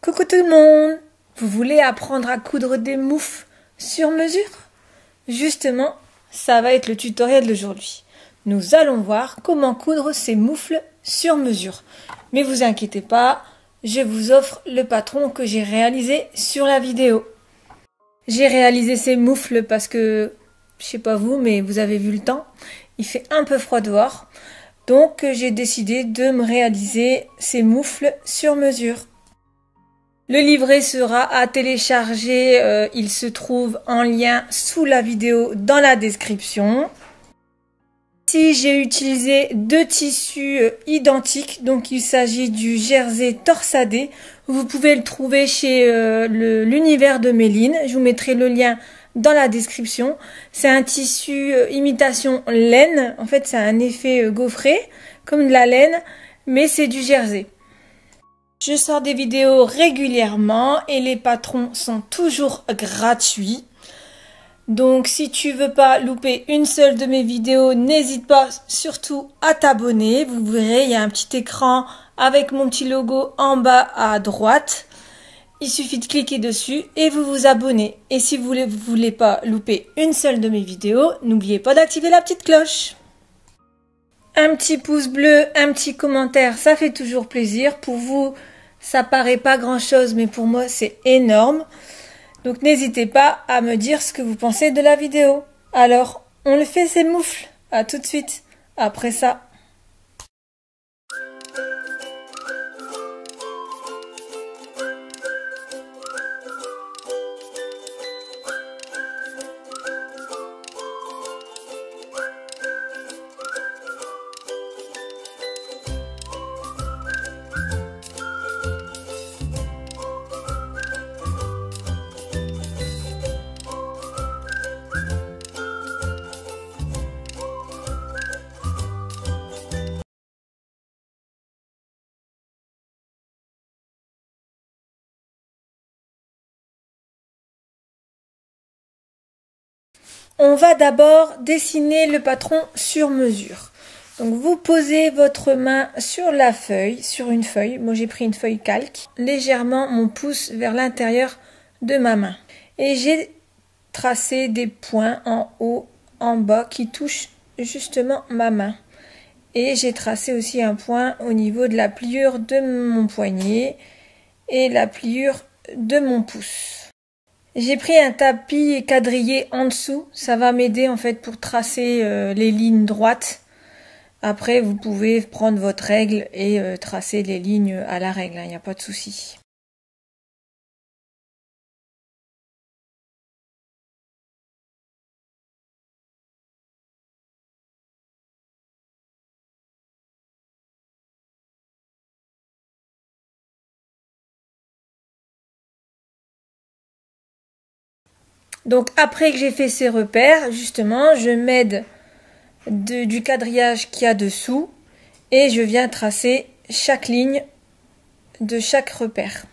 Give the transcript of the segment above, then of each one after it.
Coucou tout le monde! Vous voulez apprendre à coudre des moufles sur mesure? Justement, ça va être le tutoriel d'aujourd'hui. Nous allons voir comment coudre ces moufles sur mesure. Mais vous inquiétez pas, je vous offre le patron que j'ai réalisé sur la vidéo. J'ai réalisé ces moufles parce que, je sais pas vous, mais vous avez vu le temps, il fait un peu froid dehors. Donc j'ai décidé de me réaliser ces moufles sur mesure. Le livret sera à télécharger, il se trouve en lien sous la vidéo dans la description. Ici j'ai utilisé deux tissus identiques, donc il s'agit du jersey torsadé. Vous pouvez le trouver chez l'univers de Méline, je vous mettrai le lien dans la description. C'est un tissu imitation laine, en fait c'est un effet gaufré, comme de la laine, mais c'est du jersey. Je sors des vidéos régulièrement et les patrons sont toujours gratuits. Donc si tu veux pas louper une seule de mes vidéos, n'hésite pas surtout à t'abonner. Vous verrez, il y a un petit écran avec mon petit logo en bas à droite. Il suffit de cliquer dessus et vous vous abonnez. Et si vous voulez pas louper une seule de mes vidéos, n'oubliez pas d'activer la petite cloche. Un petit pouce bleu, un petit commentaire, ça fait toujours plaisir. Pour vous, ça paraît pas grand chose, mais pour moi, c'est énorme. Donc n'hésitez pas à me dire ce que vous pensez de la vidéo. Alors, on le fait ces moufles. À tout de suite, après ça. On va d'abord dessiner le patron sur mesure. Donc vous posez votre main sur la feuille, sur une feuille. Moi j'ai pris une feuille calque. Légèrement mon pouce vers l'intérieur de ma main. Et j'ai tracé des points en haut, en bas qui touchent justement ma main. Et j'ai tracé aussi un point au niveau de la pliure de mon poignet et la pliure de mon pouce. J'ai pris un tapis quadrillé en dessous, ça va m'aider en fait pour tracer les lignes droites. Après vous pouvez prendre votre règle et tracer les lignes à la règle, il n'y a pas de souci. Donc après que j'ai fait ces repères, justement, je m'aide du quadrillage qu'il y a dessous et je viens tracer chaque ligne de chaque repère.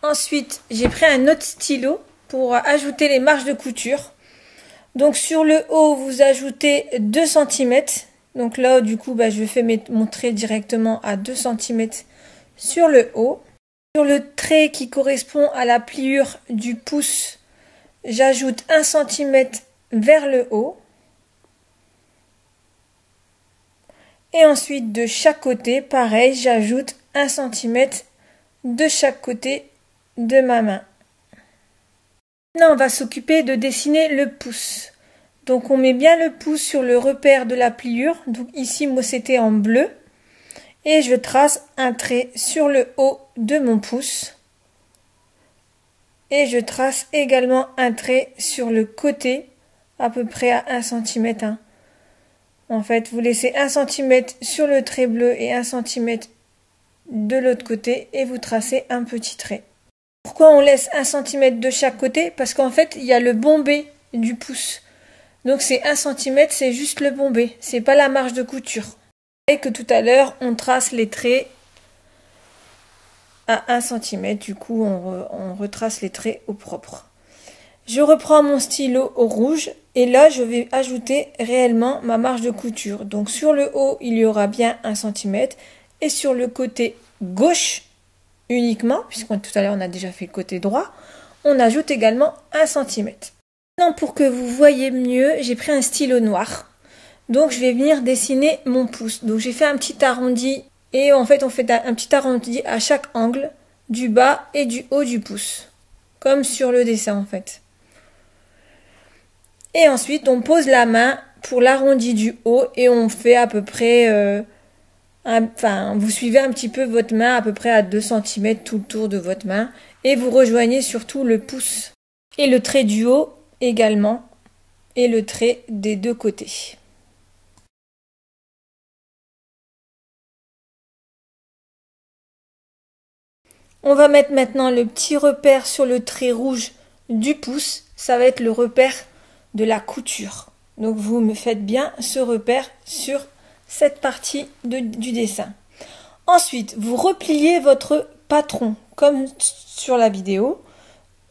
Ensuite, j'ai pris un autre stylo pour ajouter les marges de couture. Donc sur le haut, vous ajoutez 2 cm. Donc là, du coup, je fais mon trait directement à 2 cm sur le haut. Sur le trait qui correspond à la pliure du pouce, j'ajoute 1 cm vers le haut. Et ensuite, de chaque côté, pareil, j'ajoute 1 cm de chaque côté de ma main. Maintenant, on va s'occuper de dessiner le pouce. Donc, on met bien le pouce sur le repère de la pliure. Donc, ici, moi, c'était en bleu. Et je trace un trait sur le haut de mon pouce. Et je trace également un trait sur le côté, à peu près à 1 cm. Hein. En fait, vous laissez 1 cm sur le trait bleu et 1 cm de l'autre côté et vous tracez un petit trait. Pourquoi on laisse 1 cm de chaque côté? Parce qu'en fait, il y a le bombé du pouce. Donc c'est 1 cm, c'est juste le bombé, c'est pas la marge de couture. Et que tout à l'heure, on trace les traits à 1 cm, du coup on retrace les traits au propre. Je reprends mon stylo au rouge et là je vais ajouter réellement ma marge de couture. Donc sur le haut, il y aura bien 1 cm et sur le côté gauche uniquement, puisque tout à l'heure on a déjà fait le côté droit, on ajoute également 1 cm. Maintenant pour que vous voyez mieux, j'ai pris un stylo noir. Donc je vais venir dessiner mon pouce. Donc j'ai fait un petit arrondi et en fait on fait un petit arrondi à chaque angle du bas et du haut du pouce. Comme sur le dessin en fait. Et ensuite on pose la main pour l'arrondi du haut et on fait à peu près, vous suivez un petit peu votre main à peu près à 2 cm tout le tour de votre main. Et vous rejoignez surtout le pouce et le trait du haut également et le trait des deux côtés. On va mettre maintenant le petit repère sur le trait rouge du pouce. Ça va être le repère de la couture. Donc vous me faites bien ce repère sur cette partie du dessin. Ensuite, vous repliez votre patron comme sur la vidéo.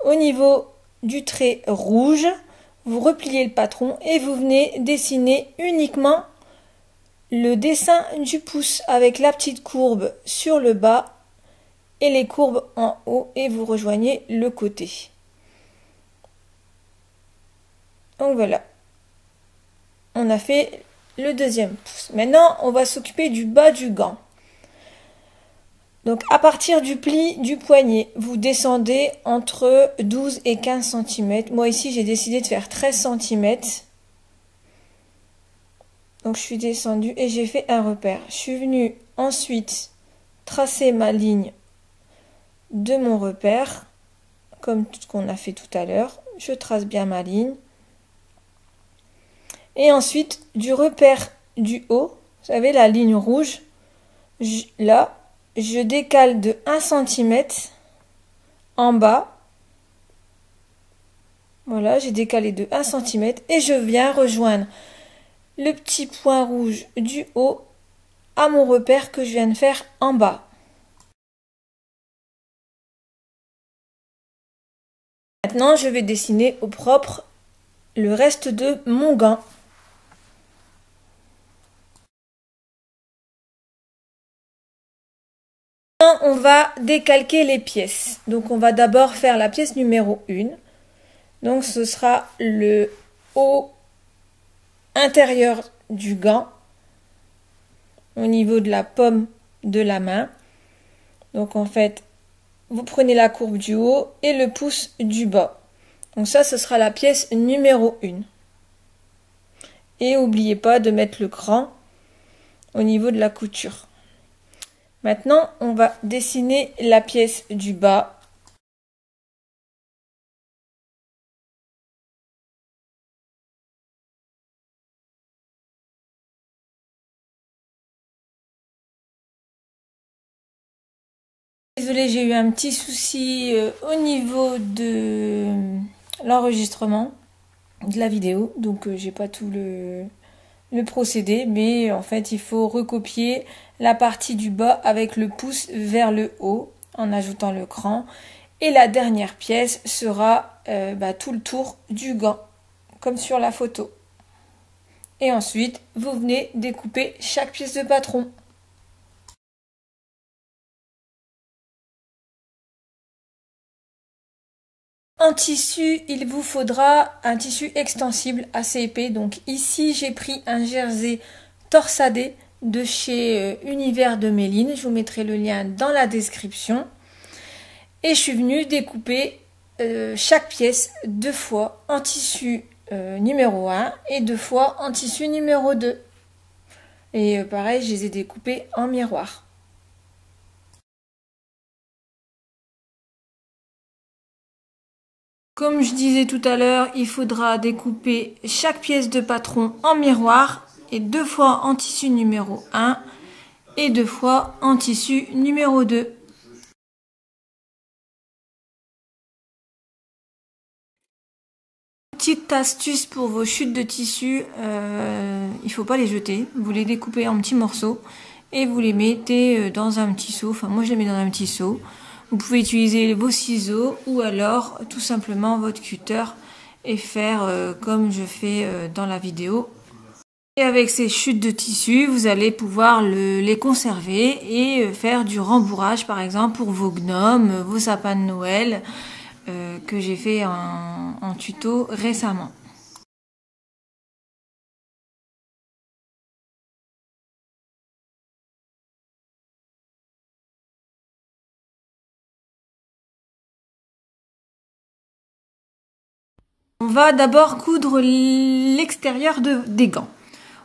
Au niveau du trait rouge, vous repliez le patron et vous venez dessiner uniquement le dessin du pouce avec la petite courbe sur le bas et les courbes en haut et vous rejoignez le côté. Donc voilà, on a fait le deuxième pouce. Maintenant, on va s'occuper du bas du gant. Donc à partir du pli du poignet, vous descendez entre 12 et 15 cm. Moi ici, j'ai décidé de faire 13 cm. Donc je suis descendue et j'ai fait un repère. Je suis venue ensuite tracer ma ligne de mon repère, comme tout ce qu'on a fait tout à l'heure. Je trace bien ma ligne. Et ensuite, du repère du haut, vous savez, la ligne rouge, là, je décale de 1 cm en bas. Voilà, j'ai décalé de 1 cm et je viens rejoindre le petit point rouge du haut à mon repère que je viens de faire en bas. Maintenant, je vais dessiner au propre le reste de mon gant. On va décalquer les pièces. Donc on va d'abord faire la pièce numéro 1. Donc ce sera le haut intérieur du gant au niveau de la paume de la main. Donc en fait, vous prenez la courbe du haut et le pouce du bas. Donc ça, ce sera la pièce numéro 1. Et n'oubliez pas de mettre le cran au niveau de la couture. Maintenant, on va dessiner la pièce du bas. Désolée, j'ai eu un petit souci au niveau de l'enregistrement de la vidéo, donc j'ai pas tout le procédé, mais en fait il faut recopier la partie du bas avec le pouce vers le haut en ajoutant le cran, et la dernière pièce sera tout le tour du gant comme sur la photo. Et ensuite vous venez découper chaque pièce de patron. En tissu, il vous faudra un tissu extensible assez épais. Donc ici, j'ai pris un jersey torsadé de chez Univers de Méline. Je vous mettrai le lien dans la description. Et je suis venue découper chaque pièce 2 fois en tissu numéro 1 et 2 fois en tissu numéro 2. Et pareil, je les ai découpés en miroir. Comme je disais tout à l'heure, il faudra découper chaque pièce de patron en miroir et 2 fois en tissu numéro 1 et 2 fois en tissu numéro 2. Petite astuce pour vos chutes de tissu, il ne faut pas les jeter, vous les découpez en petits morceaux et vous les mettez dans un petit seau, enfin moi je les mets dans un petit seau. Vous pouvez utiliser vos ciseaux ou alors tout simplement votre cutter et faire comme je fais dans la vidéo. Et avec ces chutes de tissu, vous allez pouvoir les conserver et faire du rembourrage par exemple pour vos gnomes, vos sapins de Noël que j'ai fait en tuto récemment. On va d'abord coudre l'extérieur des gants.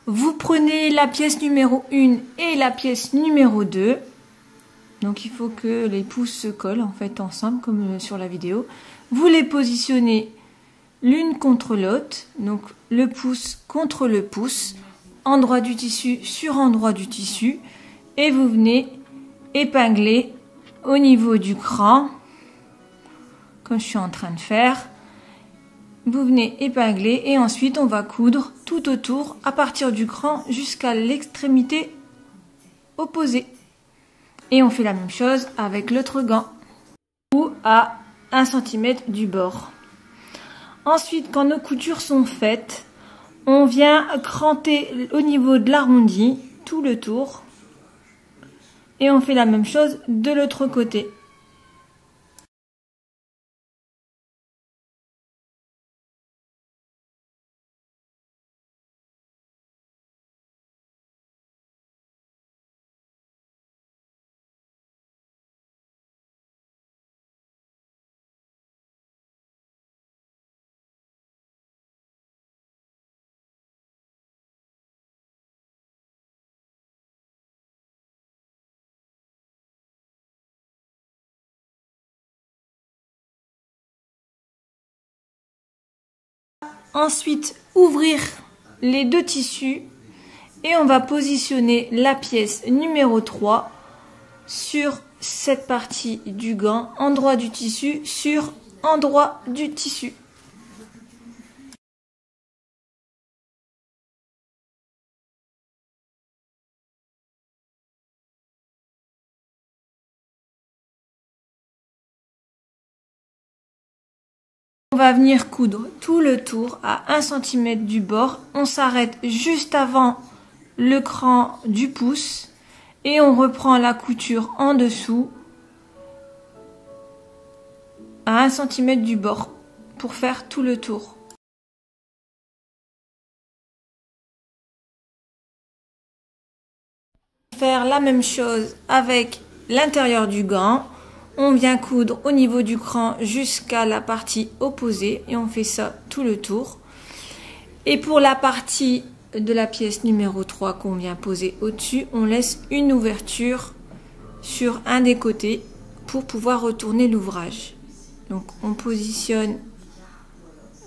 Vous prenez la pièce numéro 1 et la pièce numéro 2. Donc il faut que les pouces se collent en fait ensemble comme sur la vidéo. Vous les positionnez l'une contre l'autre. Donc le pouce contre le pouce. Endroit du tissu sur endroit du tissu. Et vous venez épingler au niveau du cran. Comme je suis en train de faire. Vous venez épingler et ensuite on va coudre tout autour à partir du cran jusqu'à l'extrémité opposée. Et on fait la même chose avec l'autre gant ou à 1 cm du bord. Ensuite, quand nos coutures sont faites, on vient cranter au niveau de l'arrondi tout le tour et on fait la même chose de l'autre côté. Ensuite, ouvrir les deux tissus et on va positionner la pièce numéro 3 sur cette partie du gant, endroit du tissu sur endroit du tissu. On va venir coudre tout le tour à 1 cm du bord. On s'arrête juste avant le cran du pouce et on reprend la couture en dessous à 1 cm du bord pour faire tout le tour. Faire la même chose avec l'intérieur du gant. On vient coudre au niveau du cran jusqu'à la partie opposée et on fait ça tout le tour. Et pour la partie de la pièce numéro 3 qu'on vient poser au-dessus, on laisse une ouverture sur un des côtés pour pouvoir retourner l'ouvrage. Donc on positionne,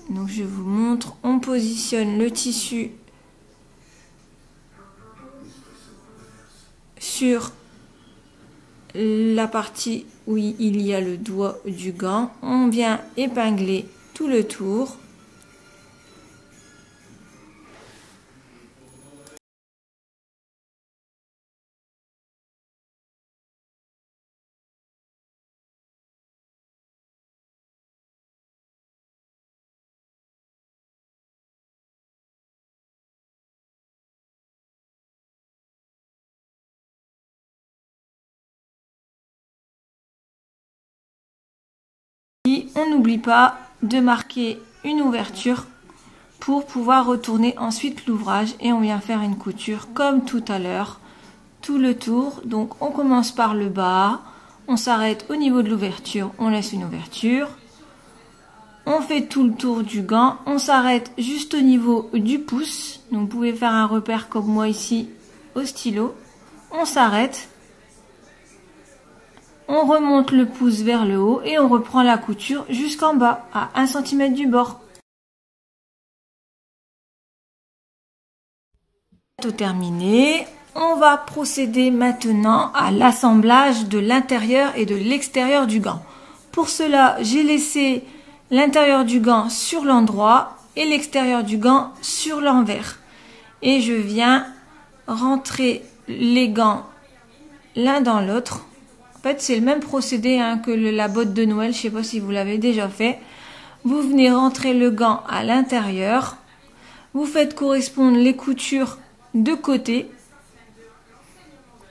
donc je vous montre, on positionne le tissu sur la partie où il y a le doigt du gant, on vient épingler tout le tour. On n'oublie pas de marquer une ouverture pour pouvoir retourner ensuite l'ouvrage et on vient faire une couture comme tout à l'heure, tout le tour. Donc on commence par le bas, on s'arrête au niveau de l'ouverture, on laisse une ouverture, on fait tout le tour du gant, on s'arrête juste au niveau du pouce. Donc vous pouvez faire un repère comme moi ici au stylo, on s'arrête, on remonte le pouce vers le haut et on reprend la couture jusqu'en bas, à 1 cm du bord. Tout terminé, on va procéder maintenant à l'assemblage de l'intérieur et de l'extérieur du gant. Pour cela, j'ai laissé l'intérieur du gant sur l'endroit et l'extérieur du gant sur l'envers. Et je viens rentrer les gants l'un dans l'autre. En fait, c'est le même procédé que la botte de Noël. Je ne sais pas si vous l'avez déjà fait. Vous venez rentrer le gant à l'intérieur. Vous faites correspondre les coutures de côté.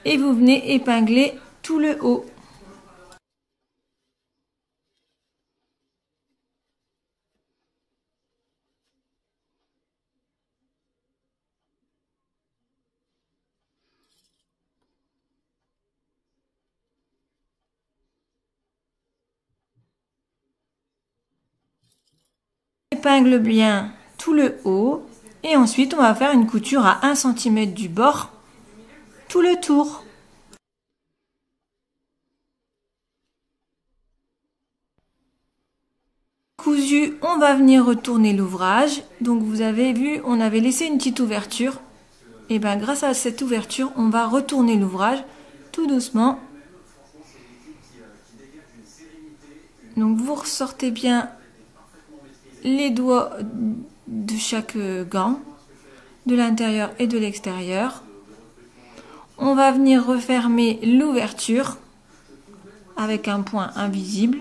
Et vous venez épingler tout le haut. Épingle bien tout le haut et ensuite on va faire une couture à 1 cm du bord tout le tour. Cousu, on va venir retourner l'ouvrage. Donc vous avez vu, on avait laissé une petite ouverture. Et bien grâce à cette ouverture, on va retourner l'ouvrage tout doucement. Donc vous ressortez bien les doigts de chaque gant, de l'intérieur et de l'extérieur. On va venir refermer l'ouverture avec un point invisible.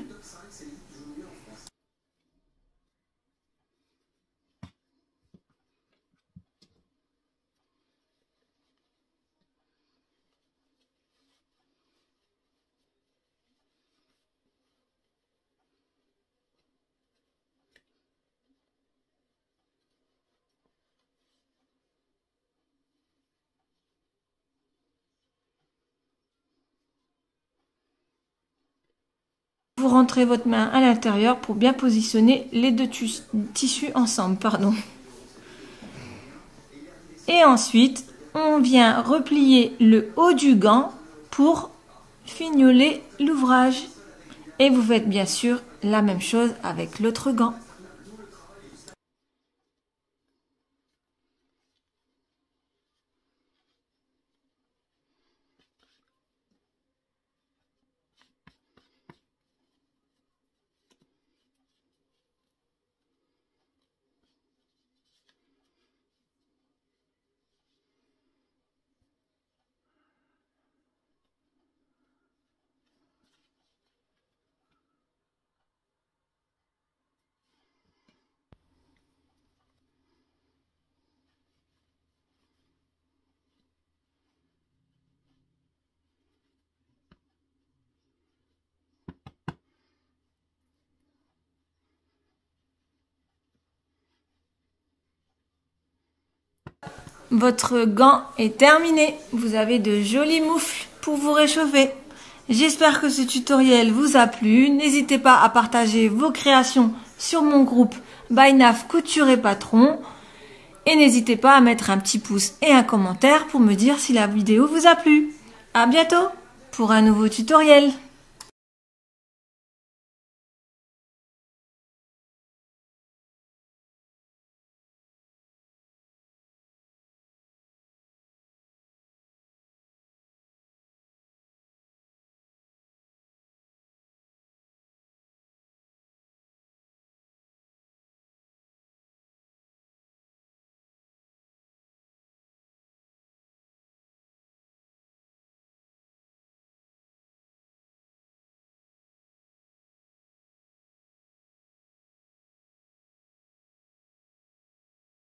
Vous rentrez votre main à l'intérieur pour bien positionner les deux tissus ensemble. Et ensuite, on vient replier le haut du gant pour fignoler l'ouvrage. Et vous faites bien sûr la même chose avec l'autre gant. Votre gant est terminé. Vous avez de jolis moufles pour vous réchauffer. J'espère que ce tutoriel vous a plu. N'hésitez pas à partager vos créations sur mon groupe By Naf Couture et Patron. Et n'hésitez pas à mettre un petit pouce et un commentaire pour me dire si la vidéo vous a plu. À bientôt pour un nouveau tutoriel.